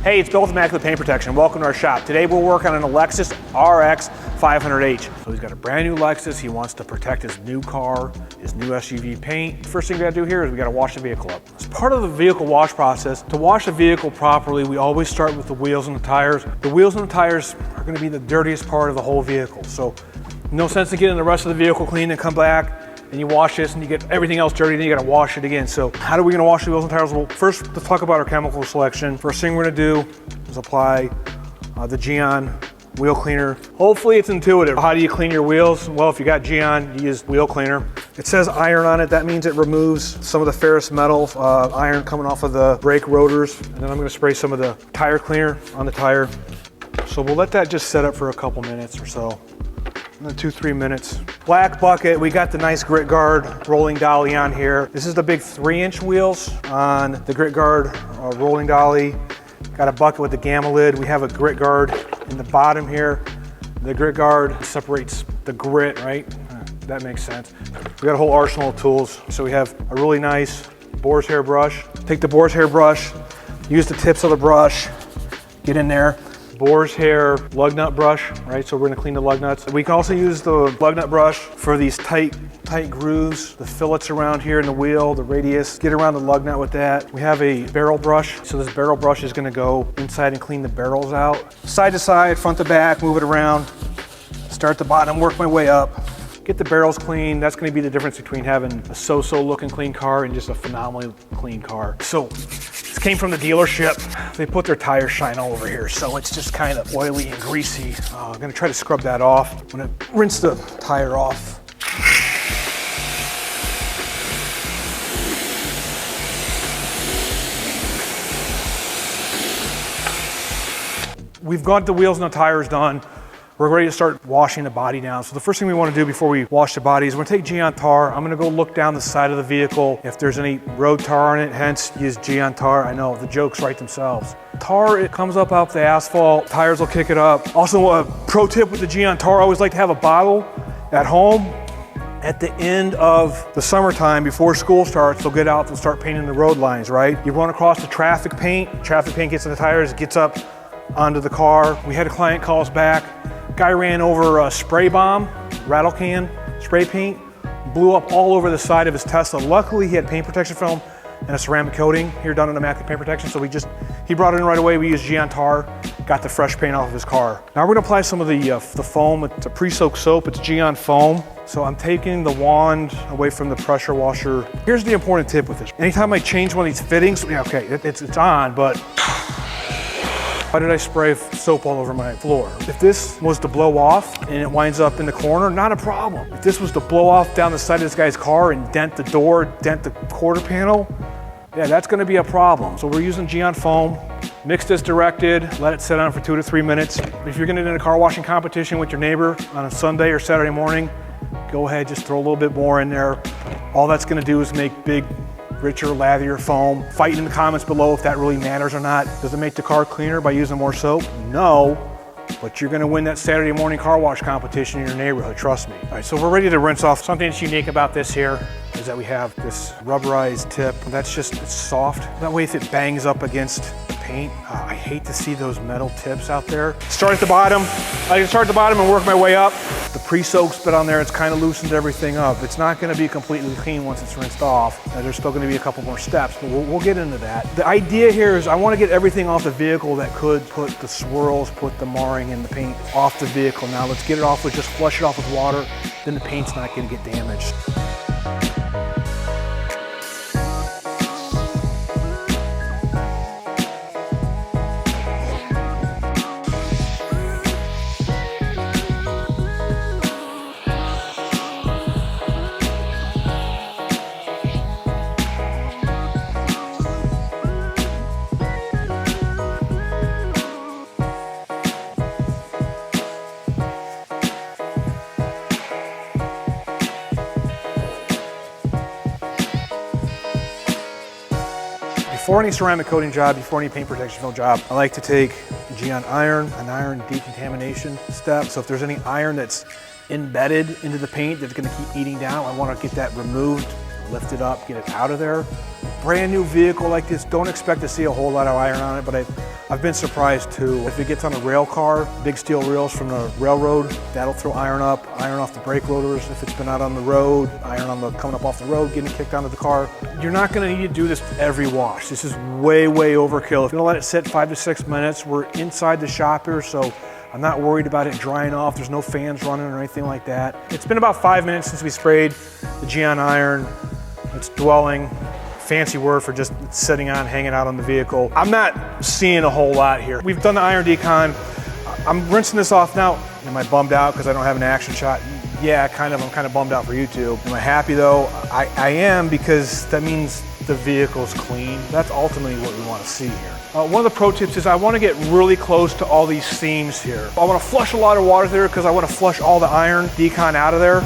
Hey, it's Bill with Immaculate Paint Protection. Welcome to our shop. Today we're working on a Lexus RX 500H. So he's got a brand new Lexus. He wants to protect his new car, his new SUV paint. First thing we gotta do here is we gotta wash the vehicle up. As part of the vehicle wash process, to wash a vehicle properly, we always start with the wheels and the tires. The wheels and the tires are gonna be the dirtiest part of the whole vehicle. So no sense in getting the rest of the vehicle clean and come back and you wash this and you get everything else dirty, then you gotta wash it again. So how are we gonna wash the wheels and tires? Well, first, let's talk about our chemical selection. First thing we're gonna do is apply the Gyeon wheel cleaner. Hopefully it's intuitive. How do you clean your wheels? Well, if you got Gyeon, you use wheel cleaner. It says iron on it. That means it removes some of the ferrous metal iron coming off of the brake rotors. And then I'm gonna spray some of the tire cleaner on the tire. So we'll let that just set up for a couple minutes or so. 2-3 minutes. Black bucket, we got the nice grit guard rolling dolly on here. This is the big 3-inch wheels on the grit guard rolling dolly. Got a bucket with the gamma lid. We have a grit guard in the bottom here. The grit guard separates the grit, right? That makes sense. We got a whole arsenal of tools. So we have a really nice boar's hair brush. Take the boar's hair brush, use the tips of the brush, get in there. Boar's hair lug nut brush, right? So we're gonna clean the lug nuts. We can also use the lug nut brush for these tight grooves, the fillets around here in the wheel, the radius. Get around the lug nut with that. We have a barrel brush. So this barrel brush is gonna go inside and clean the barrels out. Side to side, front to back, move it around. Start at the bottom, work my way up. Get the barrels clean. That's gonna be the difference between having a so-so looking clean car and just a phenomenally clean car. So this came from the dealership. They put their tire shine all over here, so it's just kind of oily and greasy. I'm gonna try to scrub that off. I'm gonna rinse the tire off. We've got the wheels and the tires done. We're ready to start washing the body down. So the first thing we want to do before we wash the body is we're going to take Gyeon tar. I'm going to go look down the side of the vehicle. If there's any road tar on it, hence use Gyeon tar. I know, the jokes write themselves. Tar, it comes up off the asphalt. Tires will kick it up. Also, a pro tip with the Gyeon tar, I always like to have a bottle at home. At the end of the summertime, before school starts, they'll get out and start painting the road lines, right? You run across the traffic paint gets in the tires, gets up onto the car. We had a client call us back. Guy ran over a spray bomb, rattle can, spray paint, blew up all over the side of his Tesla. Luckily, he had paint protection film and a ceramic coating here done in Immaculate Paint Protection. So he brought it in right away. We used Gyeon tar, got the fresh paint off of his car. Now we're gonna apply some of the foam. It's a pre-soaked soap, it's Gyeon foam. So I'm taking the wand away from the pressure washer. Here's the important tip with this. Anytime I change one of these fittings, yeah, okay, it's on, but why did I spray soap all over my floor? If this was to blow off and it winds up in the corner, not a problem. If this was to blow off down the side of this guy's car and dent the door, dent the quarter panel, yeah, that's gonna be a problem. So we're using Gyeon foam. Mix this directed, let it sit on for 2 to 3 minutes. If you're gonna do a car washing competition with your neighbor on a Sunday or Saturday morning, go ahead, just throw a little bit more in there. All that's gonna do is make big, richer, lathier foam. Fight in the comments below if that really matters or not. Does it make the car cleaner by using more soap? No, but you're gonna win that Saturday morning car wash competition in your neighborhood, trust me. All right, so we're ready to rinse off. Something that's unique about this here is that we have this rubberized tip. It's soft. That way if it bangs up against the paint, I hate to see those metal tips out there. Start at the bottom. I can start at the bottom and work my way up. The pre-soak's been on there, it's kind of loosened everything up. It's not gonna be completely clean once it's rinsed off. There's still gonna be a couple more steps, but we'll get into that. The idea here is I wanna get everything off the vehicle that could put the swirls, put the marring and the paint off the vehicle. Now let's get it off with, just flush it off with water, then the paint's not gonna get damaged. Before any ceramic coating job, before any paint protection film job, I like to take Gyeon iron, an iron decontamination step. So if there's any iron that's embedded into the paint that's gonna keep eating down, I wanna get that removed, lift it up, get it out of there. brand new vehicle like this, don't expect to see a whole lot of iron on it, but I've been surprised too. If it gets on a rail car, big steel rails from the railroad, that'll throw iron up, iron off the brake rotors. If it's been out on the road, iron on the coming up off the road, getting kicked onto the car. You're not gonna need to do this every wash. This is way, way overkill. If you're gonna let it sit 5 to 6 minutes, we're inside the shop here, so I'm not worried about it drying off. There's no fans running or anything like that. It's been about 5 minutes since we sprayed the Gyeon iron. It's dwelling. Fancy word for just sitting on, hanging out on the vehicle. I'm not seeing a whole lot here. We've done the iron decon. I'm rinsing this off now. Am I bummed out because I don't have an action shot? Yeah, kind of. I'm kind of bummed out for YouTube. Am I happy though? I am, because that means the vehicle's clean. That's ultimately what we want to see here. One of the pro tips is I want to get really close to all these seams here. I want to flush a lot of water there because I want to flush all the iron decon out of there.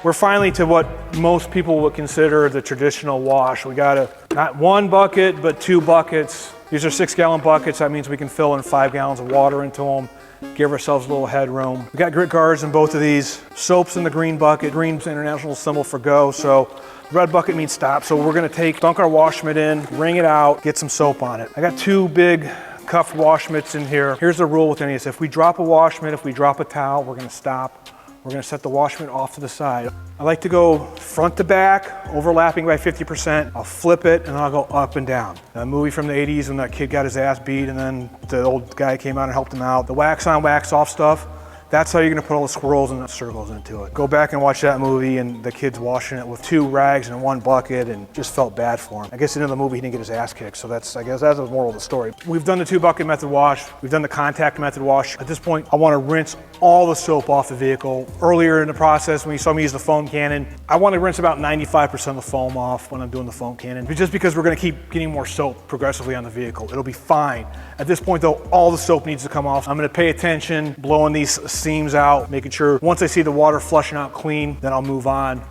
We're finally to what most people would consider the traditional wash. We got not 1 bucket, but 2 buckets. These are 6-gallon buckets. That means we can fill in 5 gallons of water into them, give ourselves a little headroom. We got grit guards in both of these. Soap's in the green bucket. Green's the international symbol for go, so red bucket means stop. So we're gonna dunk our wash mitt in, wring it out, get some soap on it. I got 2 big cuffed wash mitts in here. Here's the rule with any of this. If we drop a wash mitt, if we drop a towel, we're gonna stop. We're gonna set the wash mitt off to the side. I like to go front to back, overlapping by 50%. I'll flip it and then I'll go up and down. A movie from the 80s when that kid got his ass beat and then the old guy came out and helped him out. The wax on, wax off stuff, that's how you're gonna put all the swirls and the circles into it. Go back and watch that movie and the kid's washing it with 2 rags and 1 bucket and just felt bad for him. I guess at the end of the movie he didn't get his ass kicked, so I guess that's the moral of the story. We've done the 2 bucket method wash. We've done the contact method wash. At this point, I wanna rinse all the soap off the vehicle. Earlier in the process, when you saw me use the foam cannon, I want to rinse about 95% of the foam off when I'm doing the foam cannon, just because we're gonna keep getting more soap progressively on the vehicle. It'll be fine. At this point though, all the soap needs to come off. I'm gonna pay attention, blowing these seams out, making sure once I see the water flushing out clean, then I'll move on.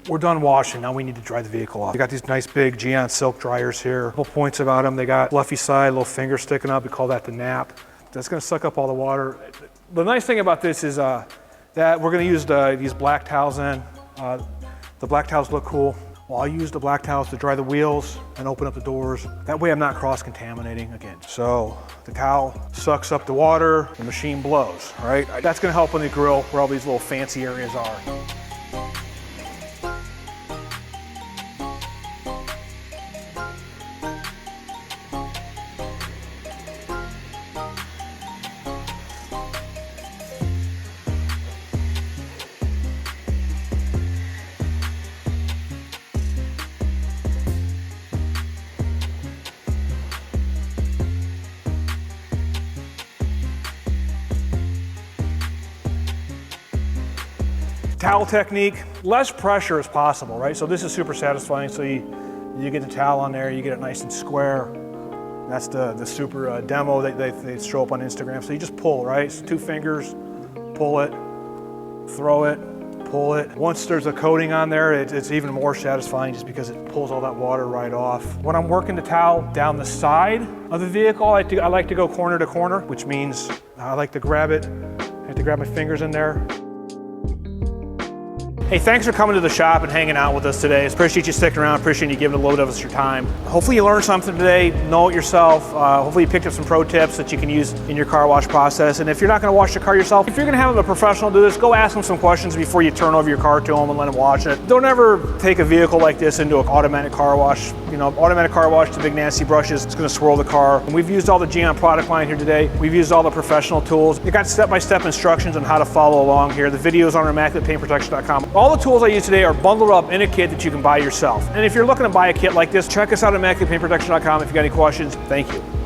We're done washing, now we need to dry the vehicle off. We got these nice big Gyeon silk dryers here. A couple points about them. They got fluffy side, little finger sticking up. We call that the nap. That's gonna suck up all the water. The nice thing about this is that we're gonna use these black towels in. The black towels look cool. Well, I'll use the black towels to dry the wheels and open up the doors. That way I'm not cross-contaminating again. So the towel sucks up the water, the machine blows, right? That's gonna help on the grill where all these little fancy areas are. Towel technique, less pressure as possible, right? So this is super satisfying. So you get the towel on there, you get it nice and square. That's the super demo that they show up on Instagram. So you just pull, right? So 2 fingers, pull it, throw it, pull it. Once there's a coating on there, it's even more satisfying just because it pulls all that water right off. When I'm working the towel down the side of the vehicle, I like to go corner to corner, which means I like to grab it. I have to grab my fingers in there. Hey, thanks for coming to the shop and hanging out with us today. Appreciate you sticking around, appreciate you giving a little bit of us your time. Hopefully you learned something today, know it yourself. Hopefully you picked up some pro tips that you can use in your car wash process. And if you're not gonna wash the car yourself, if you're gonna have a professional do this, go ask them some questions before you turn over your car to them and let them wash it. Don't ever take a vehicle like this into an automatic car wash. You know, automatic car wash, the big nasty brushes, it's gonna swirl the car. And we've used all the Gyeon product line here today. We've used all the professional tools. You got step-by-step instructions on how to follow along here. The video's on immaculatepaintprotection.com. All the tools I use today are bundled up in a kit that you can buy yourself. And if you're looking to buy a kit like this, check us out at immaculatepaintprotection.com if you got any questions. Thank you.